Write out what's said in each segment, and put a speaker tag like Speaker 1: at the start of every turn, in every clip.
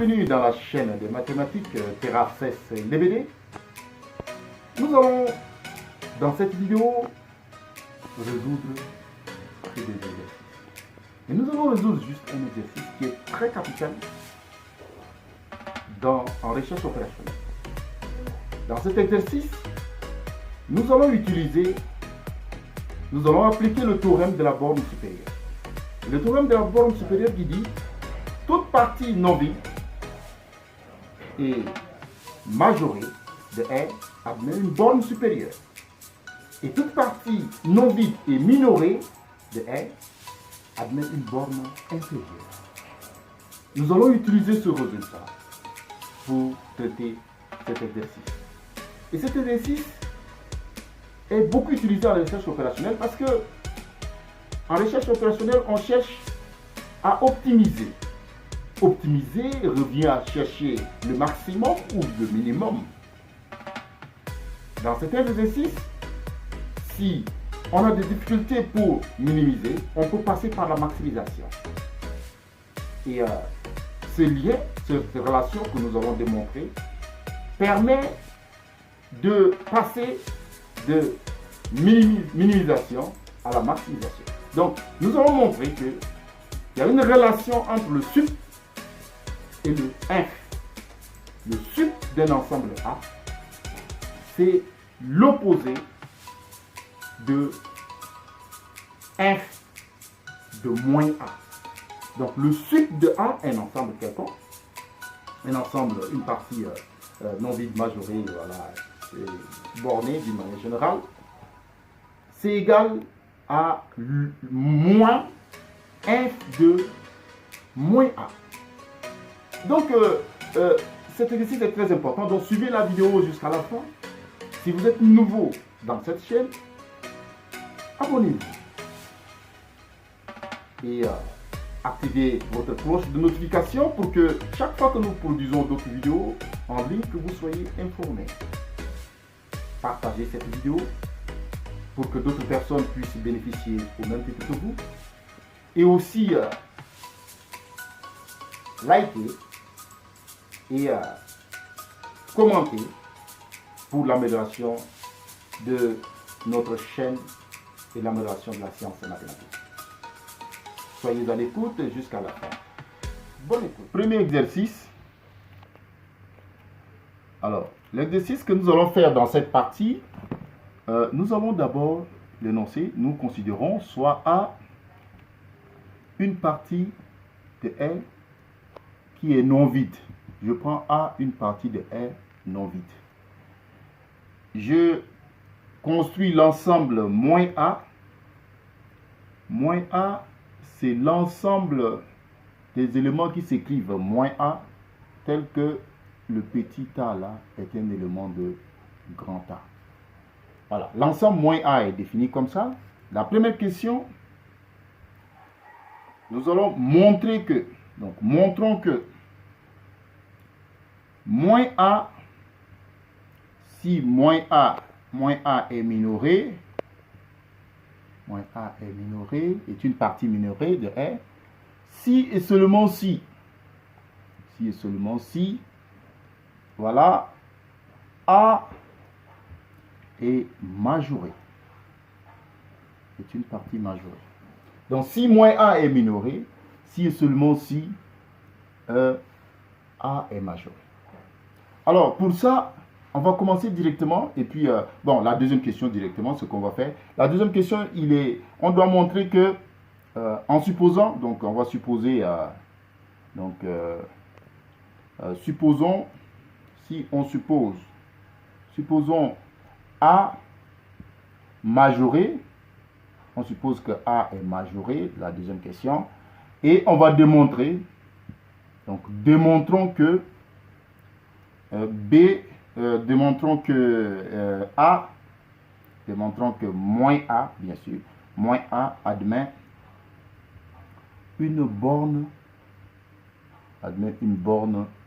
Speaker 1: Bienvenue dans la chaîne des mathématiques TerraCES LBD. Nous allons, dans cette vidéo, résoudre des exercices. Et nous allons résoudre juste un exercice qui est très capital en recherche opérationnelle. Dans cet exercice, nous allons appliquer le théorème de la borne supérieure. Le théorème de la borne supérieure qui dit toute partie non vide et majorée de R admet une borne supérieure. Et toute partie non vide et minorée de R admet une borne inférieure. Nous allons utiliser ce résultat pour traiter cet exercice. Et cet exercice est beaucoup utilisé en recherche opérationnelle parce que en recherche opérationnelle, on cherche à optimiser. Optimiser revient à chercher le maximum ou le minimum. Dans cet exercice, si on a des difficultés pour minimiser, on peut passer par la maximisation. Et ce lien, cette relation que nous allons démontrer, permet de passer de minimisation à la maximisation. Donc, nous allons montrer qu'il y a une relation entre le sup et le inf. Le sup d'un ensemble A, c'est l'opposé de inf de moins A. Donc, le sup de A est un ensemble quelconque, un ensemble, une partie non vide majorée, voilà, bornée d'une manière générale, c'est égal à moins inf de moins A. Donc, cet exercice est très important. Donc, suivez la vidéo jusqu'à la fin. Si vous êtes nouveau dans cette chaîne, abonnez-vous. Et activez votre cloche de notification pour que chaque fois que nous produisons d'autres vidéos en ligne, que vous soyez informés. Partagez cette vidéo pour que d'autres personnes puissent bénéficier au même titre que vous. Et aussi, likez et commentez pour l'amélioration de notre chaîne et l'amélioration de la science et mathématique. Soyez à l'écoute jusqu'à la fin. Bonne écoute. Premier exercice. Alors, l'exercice que nous allons faire dans cette partie, nous allons d'abord l'énoncer. Nous considérons soit A une partie de R qui est non vide. Je prends A une partie de R non vide. Je construis l'ensemble moins A. Moins A, c'est l'ensemble des éléments qui s'écrivent moins A, tel que le petit A là est un élément de grand A. Voilà, l'ensemble moins A est défini comme ça. La première question, nous allons montrer que, donc montrons que moins A, si moins A est minoré, moins A est minoré, est une partie minorée de R, si et seulement si, voilà, A est majoré, est une partie majorée. Donc si moins A est minoré, si et seulement si A est majoré. Alors pour ça, on va commencer directement et puis, bon, la deuxième question directement, ce qu'on va faire. La deuxième question, on doit montrer que, en supposant, donc on va supposer, supposons, si on suppose, supposons A majoré, on suppose que A est majoré, la deuxième question, et on va démontrer, donc démontrons que démontrons que moins A, bien sûr, moins A admet une borne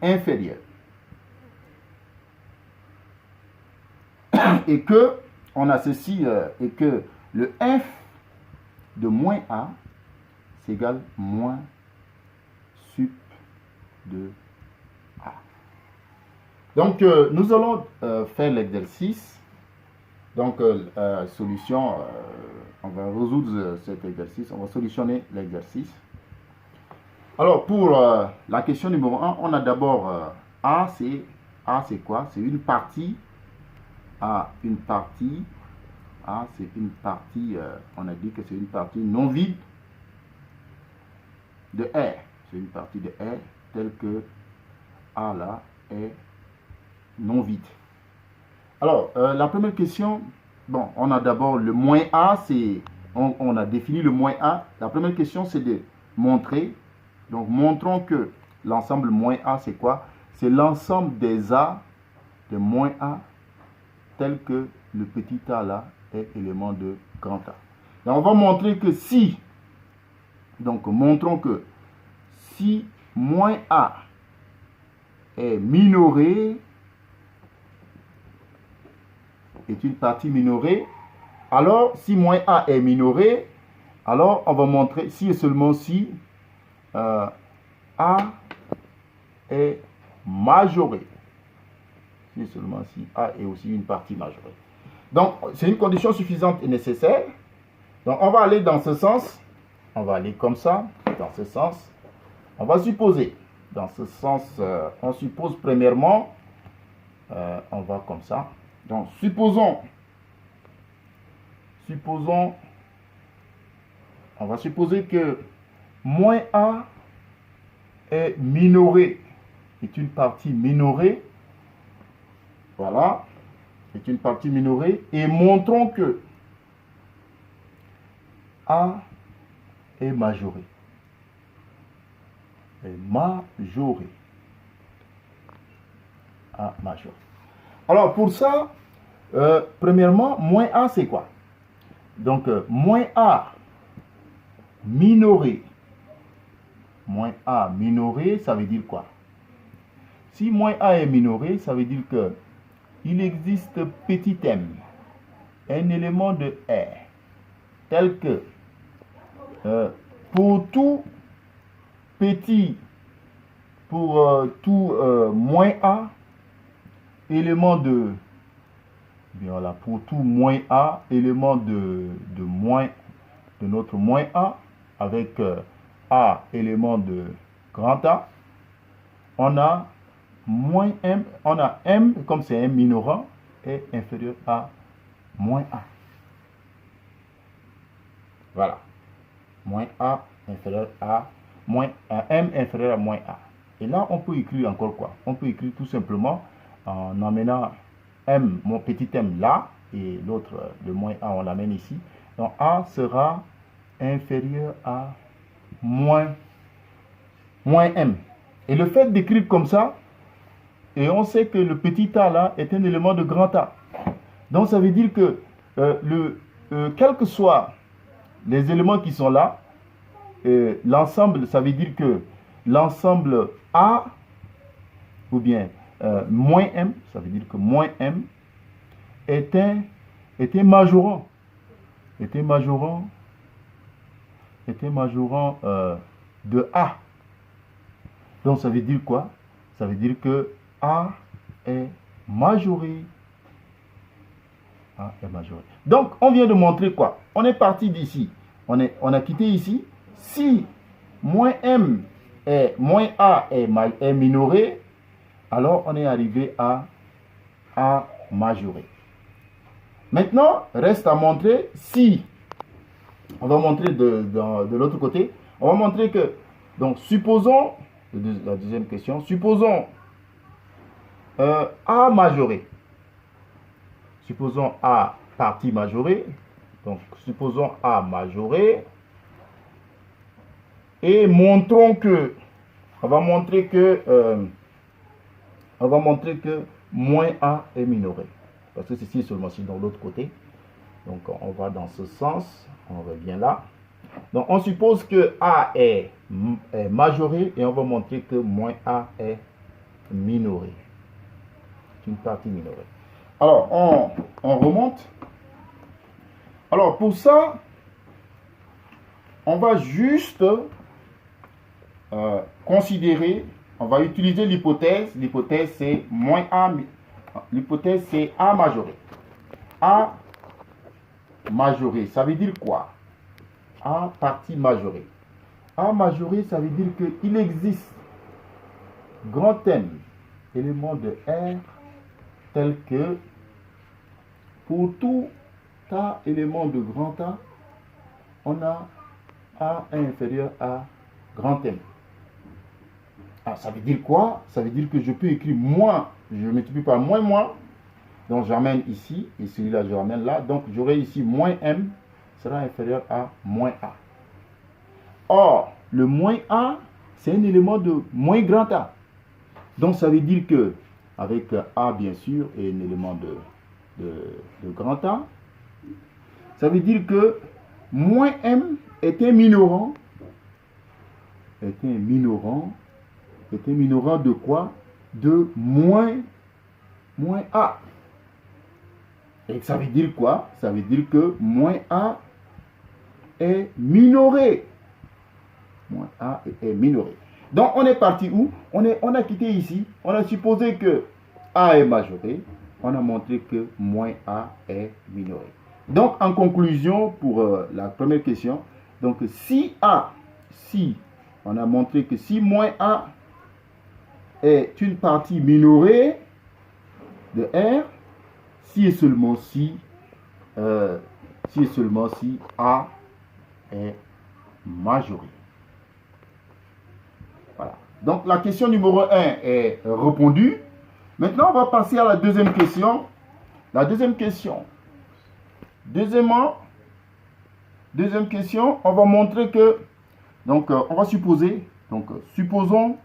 Speaker 1: inférieure. Et que on a ceci, et que le f de moins A c'est égal moins sup de Donc, nous allons faire l'exercice. Donc, solution, on va résoudre cet exercice. On va solutionner l'exercice. Alors, pour la question numéro 1, on a d'abord A, c'est quoi? C'est une partie. A, une partie. A, c'est une partie, on a dit que c'est une partie non vide de R. C'est une partie de R telle que A là est non vide. Alors, la première question, bon, on a d'abord le moins A, on a défini le moins A. La première question, c'est de montrer. Donc, montrons que l'ensemble moins A, c'est quoi? C'est l'ensemble des A de moins A tel que le petit a là est élément de grand A. Donc, on va montrer que si, donc montrons que si moins A est minoré, est une partie minorée, alors si moins A est minoré, alors on va montrer si et seulement si A est majoré. Si et seulement si A est aussi une partie majorée. Donc, c'est une condition suffisante et nécessaire. Donc, on va aller dans ce sens. On va aller comme ça, dans ce sens. On va supposer, dans ce sens, on suppose premièrement, on va comme ça. Donc, supposons, on va supposer que moins A est minoré, est une partie minorée. Voilà, est une partie minorée. Et montrons que A est majoré. Est majoré. A majoré. Alors, pour ça, premièrement, moins A, c'est quoi? Donc, moins A minoré. Moins A minoré, ça veut dire quoi? Si moins A est minoré, ça veut dire que il existe petit m, un élément de R, tel que pour tout petit, pour tout moins A, élément de, bien voilà, pour tout moins A, élément de notre moins A, avec A, élément de grand A, on a moins m, on a m, comme c'est un minorant, est inférieur à moins A. Voilà. Moins A inférieur à m inférieur à moins A. Et là, on peut écrire encore quoi? On peut écrire tout simplement en emmenant m, mon petit m là, et l'autre, le moins A, on l'amène ici. Donc, A sera inférieur à moins m. Et le fait d'écrire comme ça, et on sait que le petit a là est un élément de grand A. Donc ça veut dire que quels que soient les éléments qui sont là, l'ensemble, ça veut dire que l'ensemble A, ou bien moins M, ça veut dire que moins M est un majorant. Est un majorant de A. Donc ça veut dire quoi? Ça veut dire que A est majoré. A est majoré. Donc, on vient de montrer quoi? On est parti d'ici. On a quitté ici. Si moins A est minoré, alors on est arrivé à A majoré. Maintenant, reste à montrer si, on va montrer de l'autre côté, on va montrer que, donc supposons, la deuxième question, supposons A majoré. Supposons A partie majorée. Donc, supposons A majoré. Et montrons que, on va montrer que moins A est minoré. Parce que ceci est seulement ici dans l'autre côté. Donc, on va dans ce sens. On revient là. Donc, on suppose que A est majoré et on va montrer que moins A est minoré. Une partie minorée. Alors, on remonte. Alors, pour ça, on va juste considérer On va utiliser l'hypothèse. L'hypothèse, c'est moins A. L'hypothèse, c'est A majoré. A majoré, ça veut dire quoi? A partie majorée. A majoré, ça veut dire qu'il existe grand M, élément de R, tel que pour tout A élément de grand A, on a A inférieur à grand M. Ah, ça veut dire quoi? Ça veut dire que je peux écrire moins, je multiplie par moins, donc j'amène ici, et celui-là je ramène là, donc j'aurai ici moins M sera inférieur à moins A. Or, le moins A, c'est un élément de moins grand A. Donc ça veut dire que, avec A bien sûr, et un élément de grand A, ça veut dire que moins M est un minorant, de quoi? De moins A. Et ça veut dire quoi? Ça veut dire que moins A est minoré. Moins A est minoré. Donc on est parti où? On a quitté ici. On a supposé que A est majoré. On a montré que moins A est minoré. Donc en conclusion pour la première question, donc si on a montré que si moins A est une partie minorée de R, si et seulement si A est majoré. Voilà. Donc la question numéro 1 est répondue. Maintenant, on va passer à la deuxième question. La deuxième question. Deuxième question, on va montrer que, donc on va supposer, donc supposons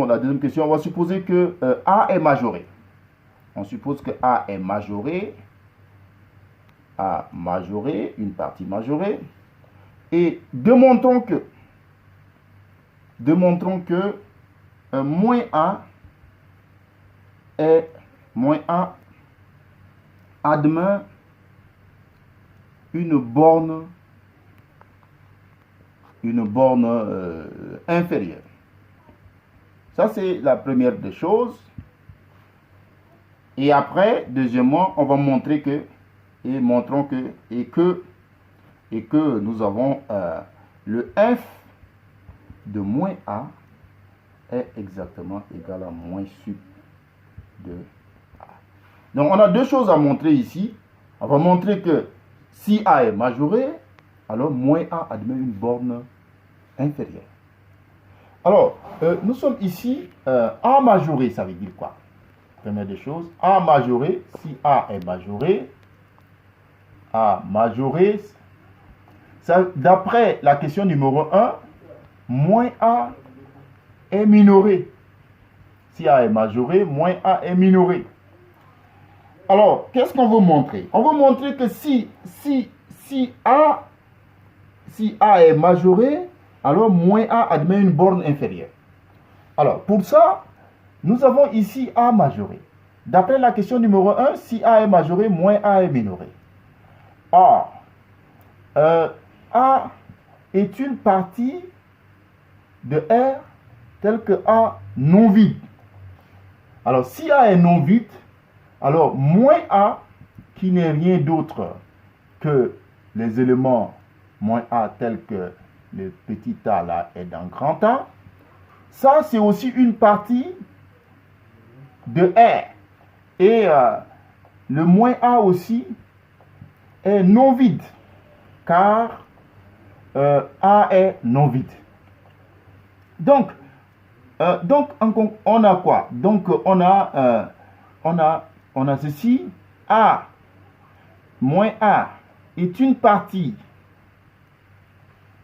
Speaker 1: la deuxième question, on va supposer que A est majoré. On suppose que A est majoré, une partie majorée, et démontrons que moins A admet une borne inférieure. Ça, c'est la première des choses. Et après, deuxièmement, on va montrer que, et que nous avons le f de moins A est exactement égal à moins sup de A. Donc, on a deux choses à montrer ici. On va montrer que si A est majoré, alors moins A admet une borne inférieure. Alors, nous sommes ici, A majoré, ça veut dire quoi? Première des choses, A majoré, si A est majoré, d'après la question numéro 1, moins A est minoré. Si A est majoré, moins A est minoré. Alors, qu'est-ce qu'on veut montrer? On veut montrer que si A est majoré, alors moins A admet une borne inférieure. Alors, pour ça, nous avons ici A majoré. D'après la question numéro 1, si A est majoré, moins A est minoré. Or, A est une partie de R telle que A non vide. Alors, si A est non vide, alors moins A, qui n'est rien d'autre que les éléments moins A tels que le petit A là est dans grand A, ça c'est aussi une partie de R. Et le moins A aussi est non vide, car A est non vide. Donc on a quoi? Donc on a ceci, A moins A est une partie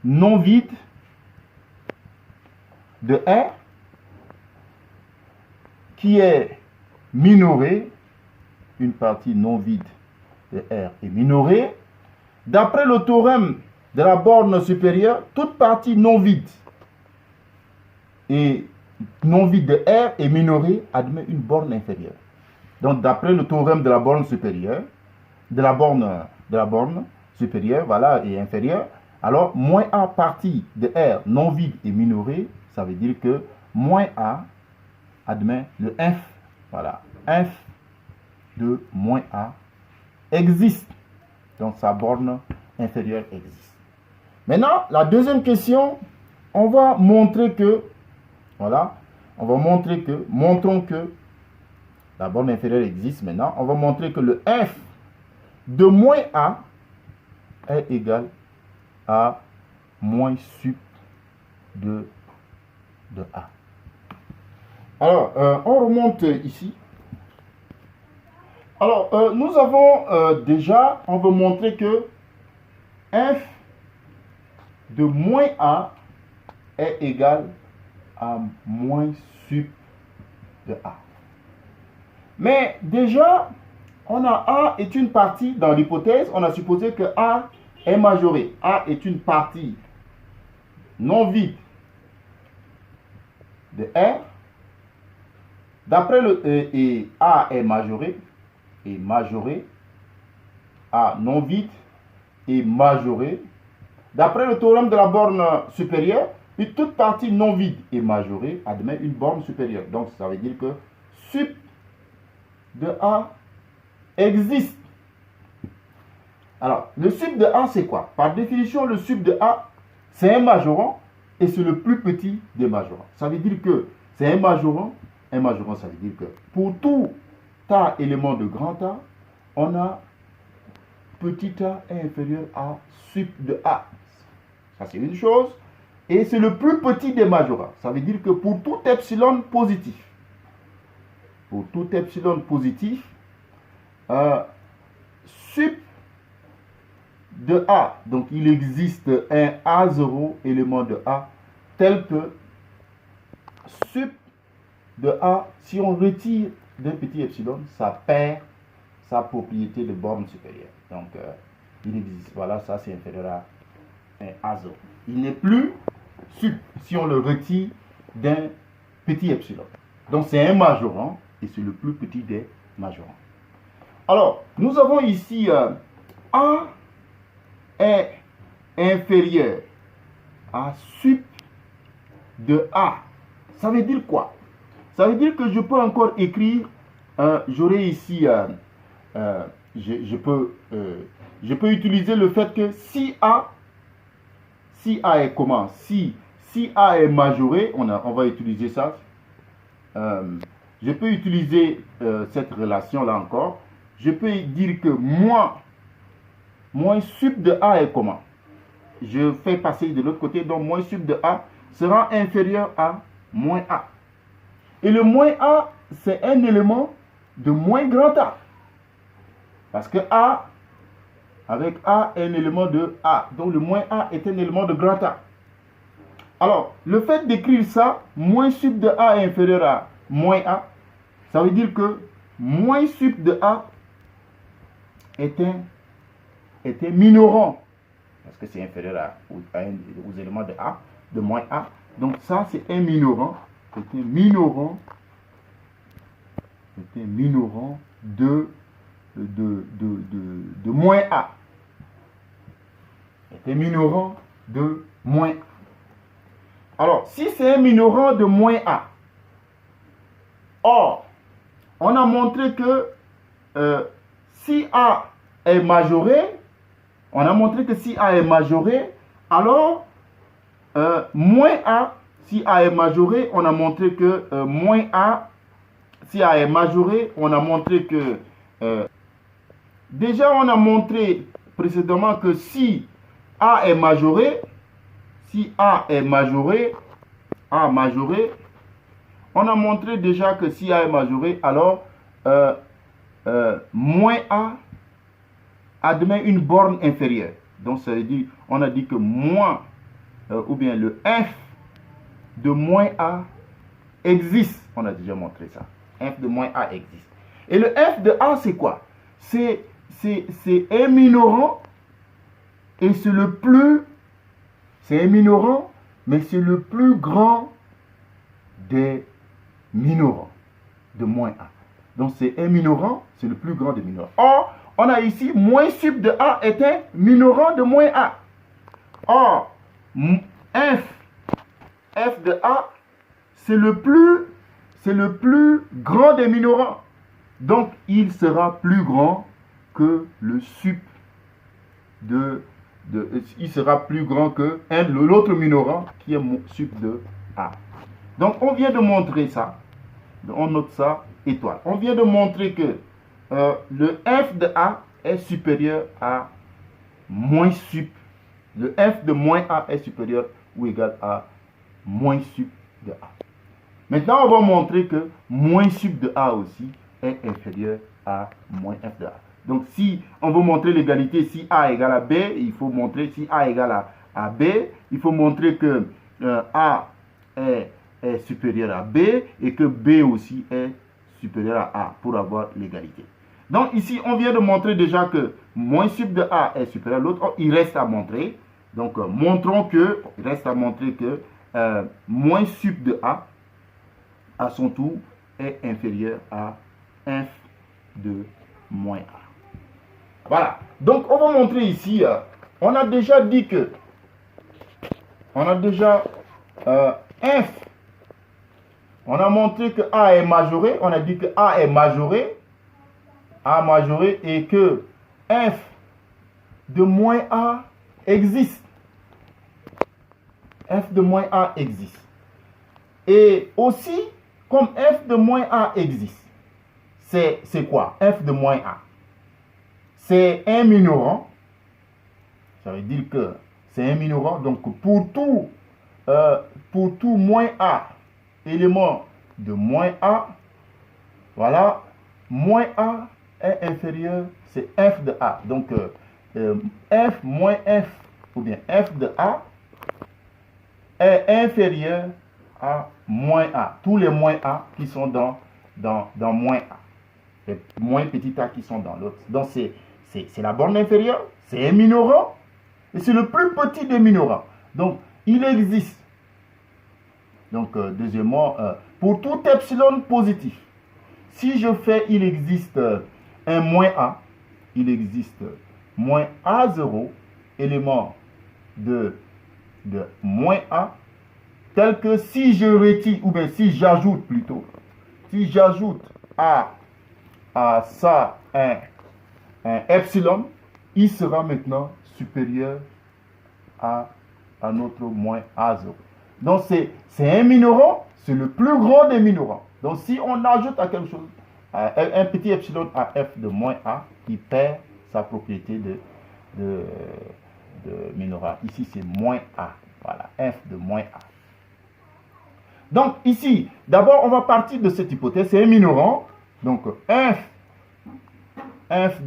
Speaker 1: non vide de R qui est minorée, une partie non vide de R est minorée. D'après le théorème de la borne supérieure, toute partie non vide et non vide de R est minorée admet une borne inférieure. Donc d'après le théorème de la borne supérieure, de la borne supérieure, voilà, et inférieure, alors moins A partie de R non vide et minorée, ça veut dire que moins A admet le f, voilà, f de moins A existe. Donc sa borne inférieure existe. Maintenant, la deuxième question, on va montrer que, voilà, on va montrer que, montrons que la borne inférieure existe maintenant. On va montrer que le f de moins A est égal à moins sup de A. Alors, on remonte ici. Alors, nous avons déjà, on veut montrer que f de moins A est égal à moins sup de A. Mais déjà, on a A est une partie, dans l'hypothèse, on a supposé que A est majoré. A est une partie non vide de R. D'après le et A est majoré, A non vide est majoré. D'après le théorème de la borne supérieure, toute partie non vide et majorée admet une borne supérieure. Donc ça veut dire que sup de A existe. Alors, le sup de A, c'est quoi? Par définition, le sup de A, c'est un majorant et c'est le plus petit des majorants. Ça veut dire que c'est un majorant, ça veut dire que pour tout A élément de grand A, on a petit a est inférieur à sup de A. Ça, c'est une chose. Et c'est le plus petit des majorants. Ça veut dire que pour tout epsilon positif, sup de A, donc il existe un A0 élément de A, tel que sup de A, si on retire d'un petit epsilon, ça perd sa propriété de borne supérieure. Donc, il existe. Voilà, ça c'est inférieur à un A0. Il n'est plus sup si on le retire d'un petit epsilon. Donc, c'est un majorant et c'est le plus petit des majorants. Alors, nous avons ici A est inférieur à sup de A. Ça veut dire quoi? Ça veut dire que je peux encore écrire, j'aurai ici, je peux utiliser le fait que si A est comment? Si A est majoré, on va utiliser ça. Je peux utiliser cette relation-là encore. Je peux dire que moins sup de A est comment? Je fais passer de l'autre côté, donc moins sup de A sera inférieur à moins A. Et le moins A, c'est un élément de moins grand A. Parce que A, avec A, est un élément de A. Donc le moins A est un élément de grand A. Alors, le fait d'écrire ça, moins sup de A est inférieur à moins A, ça veut dire que moins sup de A est un minorant. Parce que c'est inférieur aux éléments de A, de moins A. Donc ça, c'est un minorant. C'est un minorant de moins A. C'est un minorant de moins A. Alors, si c'est un minorant de moins A, or, on a montré que si A est majoré, alors moins A, si A est majoré, on a montré que moins A, si A est majoré, on a montré que déjà on a montré précédemment que si A est majoré, on a montré déjà que si A est majoré, alors moins A admet une borne inférieure. Donc ça veut dire, on a dit que moins, ou bien le f de moins A existe. On a déjà montré ça. F de moins A existe. Et le f de A, c'est quoi? C'est un minorant et c'est le plus... C'est un minorant, mais c'est le plus grand des minorants de moins A. Donc c'est un minorant, c'est le plus grand des minorants. Or, on a ici moins sup de A est un minorant de moins A. Or, f f de A, c'est le plus grand des minorants. Donc, il sera plus grand que le sup il sera plus grand que l'autre minorant qui est sup de A. Donc, on vient de montrer ça. On note ça, étoile. On vient de montrer que le f de A est supérieur à moins sup. Le f de moins A est supérieur ou égal à moins sup de A. Maintenant, on va montrer que moins sup de A aussi est inférieur à moins f de A. Donc, si on veut montrer l'égalité, si A égale à B, il faut montrer, si A égale à B, il faut montrer que A est supérieur à B et que B aussi est supérieur à A pour avoir l'égalité. Donc, ici, on vient de montrer déjà que moins sup de A est supérieur à l'autre. Oh, il reste à montrer. Donc, il reste à montrer que moins sup de A, à son tour, est inférieur à f de moins A. Voilà. Donc, on va montrer ici, on a déjà dit que, f, on a montré que A est majoré, on a dit que A est majoré, et que f de moins A existe. F de moins A existe. Et aussi, comme f de moins A existe, c'est quoi? F de moins A. C'est un minorant. Ça veut dire que c'est un minorant. Donc, pour tout moins A, élément de moins A, voilà, moins A est inférieur, c'est f de A. Donc, f moins f, ou bien f de A, est inférieur à moins A. Tous les moins A qui sont dans moins A. Les moins petit a qui sont dans l'autre. Donc, c'est la borne inférieure, c'est un minorant, et c'est le plus petit des minorants. Donc, il existe. Donc, deuxièmement, pour tout epsilon positif, si je fais, il existe un moins A, il existe moins A0, élément de moins A, tel que si je retire, ou bien si j'ajoute plutôt, si j'ajoute à ça un epsilon, il sera maintenant supérieur à notre moins A0. Donc, c'est un minorant, c'est le plus grand des minorants. Donc, si on ajoute à quelque chose, un petit epsilon à f de moins A, il perd sa propriété de minorant. Ici, c'est moins A. Voilà, f de moins A. Donc, ici, d'abord, on va partir de cette hypothèse. C'est un minorant. Donc, f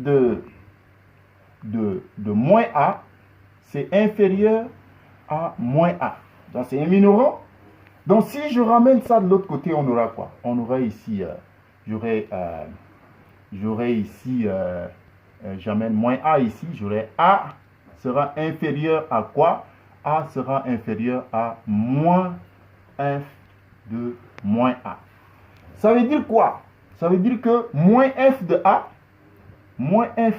Speaker 1: de moins A, c'est inférieur à moins A. Donc, c'est un minorant. Donc, si je ramène ça de l'autre côté, on aura quoi? On aura ici, j'aurai ici, j'amène moins A ici, j'aurai A sera inférieur à quoi? A sera inférieur à moins f de moins A. Ça veut dire quoi? Ça veut dire que moins f de A, moins f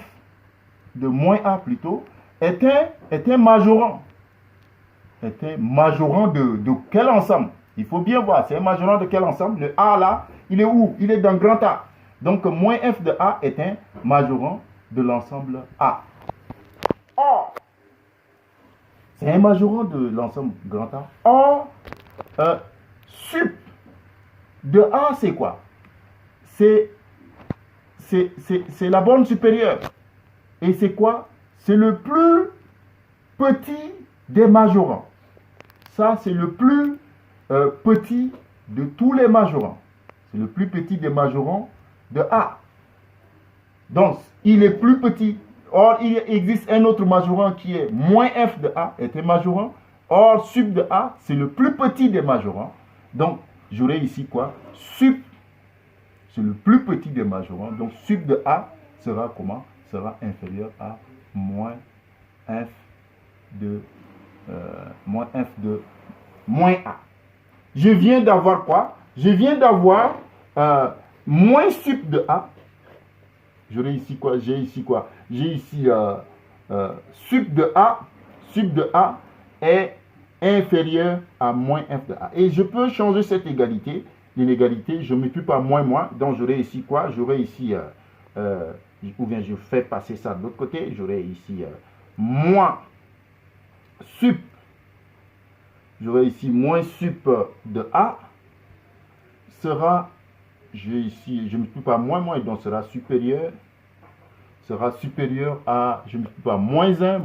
Speaker 1: de moins A plutôt, est un majorant. Est un majorant de quel ensemble? Il faut bien voir, c'est un majorant de quel ensemble? Le A là, il est où? Il est dans grand A. Donc, moins f de A est un majorant de l'ensemble A. Or, c'est un majorant de l'ensemble grand A. Or, sup de A, c'est quoi? C'est la borne supérieure. Et c'est quoi? C'est le plus petit des majorants. Ça, c'est le plus petit de tous les majorants. C'est le plus petit des majorants de A. Donc, il est plus petit. Or, il existe un autre majorant qui est moins f de A, est un majorant. Or, sup de A, c'est le plus petit des majorants. Donc, j'aurai ici quoi? Sup, c'est le plus petit des majorants. Donc, sup de A sera comment? Sera inférieur à moins f de moins A. Je viens d'avoir quoi? Je viens d'avoir moins sup de A. J'aurai ici quoi? J'ai ici quoi? J'ai ici sup de A. Sup de A est est inférieur à moins f de a. Et je peux changer cette égalité, l'inégalité, je multiplie par moins, donc j'aurai ici quoi? J'aurai ici, ou bien je fais passer ça de l'autre côté, j'aurai ici moins sup, j'aurai ici moins sup de a, sera, j'ai ici, je multiplie par moins, et donc sera supérieur à, je multiplie par moins 1,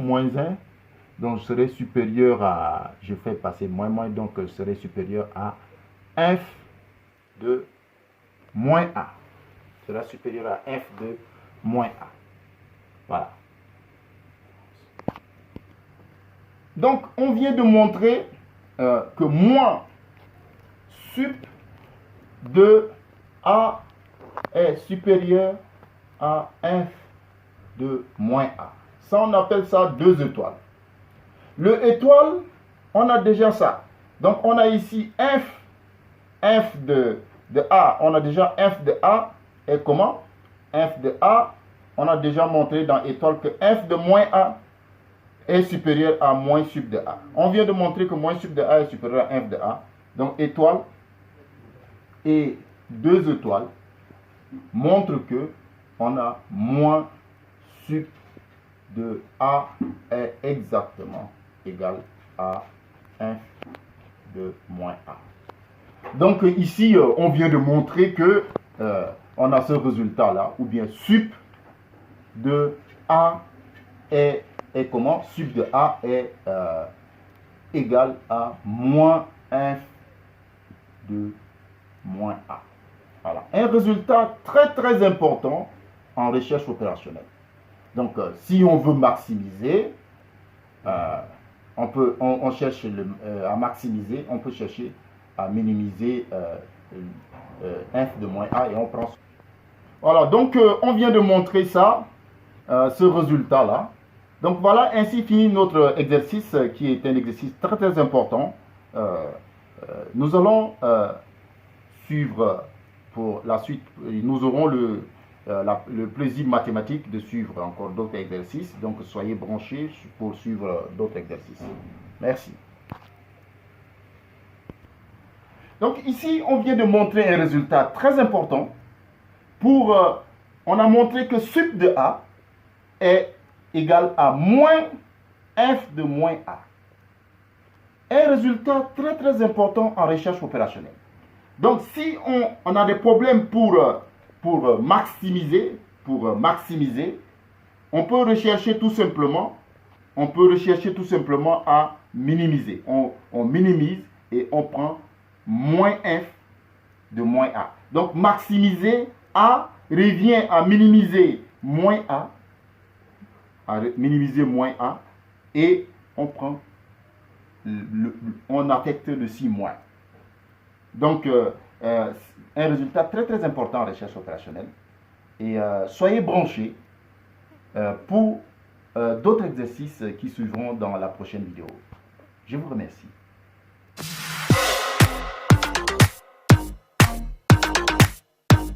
Speaker 1: donc je serai supérieur à, je fais passer moins, donc je serai supérieur à f de moins a. Sera supérieur à f de moins a. Voilà. Donc, on vient de montrer que moins sup de a est supérieur à f de moins a. Ça, on appelle ça 2 étoiles. Le étoile, on a déjà ça. Donc, on a ici f de a. On a déjà f de a. Et comment? F de a, on a déjà montré dans étoile que f de moins a est supérieur à moins sup de a. On vient de montrer que moins sup de a est supérieur à f de a. Donc, étoile et 2 étoiles montrent que on a moins sup de a est exactement égal à f de moins a. Donc ici, on vient de montrer que on a ce résultat-là, ou bien sup de a est comment? Sup de a est égal à moins f de moins a. Voilà. Un résultat très très important en recherche opérationnelle. Donc, si on veut maximiser, on cherche à maximiser, on peut chercher à minimiser f de moins a et on prend. Voilà, donc on vient de montrer ça, ce résultat-là. Donc voilà, ainsi finit notre exercice qui est un exercice très très important. Nous allons suivre pour la suite, nous aurons le plaisir mathématique de suivre encore d'autres exercices. Donc soyez branchés pour suivre d'autres exercices. Merci. Donc ici, on vient de montrer un résultat très important. On a montré que sup de a est égal à moins f de moins a. Un résultat très très important en recherche opérationnelle. Donc si on a des problèmes pour maximiser, on peut rechercher tout simplement à minimiser. On minimise et on prend moins f de moins a. Donc maximiser a revient à minimiser moins a, et on prend, on affecte le si moins. Donc un résultat très très important en recherche opérationnelle. Et soyez branchés pour d'autres exercices qui suivront dans la prochaine vidéo. Je vous remercie.